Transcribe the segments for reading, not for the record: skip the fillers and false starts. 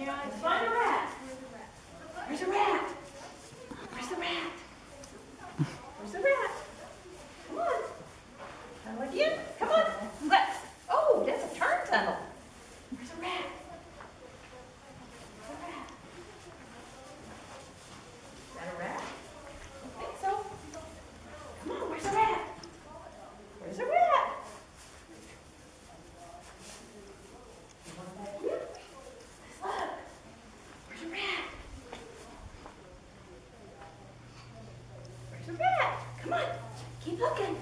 Let's find a rat. Where's a rat? Where's the rat? Where's the rat? Come on. Tunnel again. Come on. Let's. Oh, that's a turn tunnel. Where's a rat? Where's a rat? Is that a rat? I think so. Come on, where's a rat? Where's a rat? Back here. Let's look. Where's a rat? Where's a rat? Come on. Keep looking.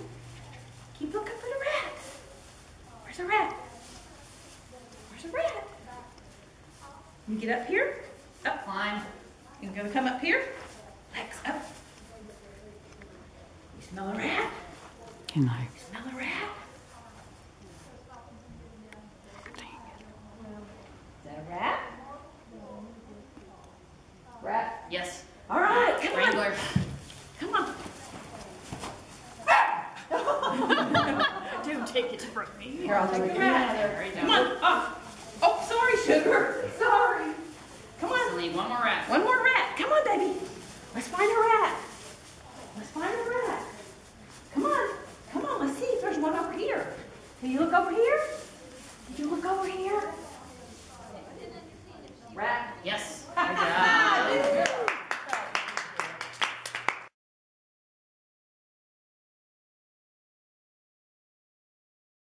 Keep looking for the rat. Where's a rat? Where's a rat? You get up here. Up, climb. You're gonna come up here. Legs up. You smell a rat? You know. You smell a rat? Is that a rat? Rat? Yes. All right, come on. Wrangler. Come on. Don't take it from me. Here, I'll take the rat. Right Come down. on. Oh, sorry, sugar. Sorry. Come on. Celine, one more rat. One more rat. Come on, baby. Let's find a rat. Let's find a rat. Come on. Come on, let's see if there's one over here. Can you look over here? Did you look over here?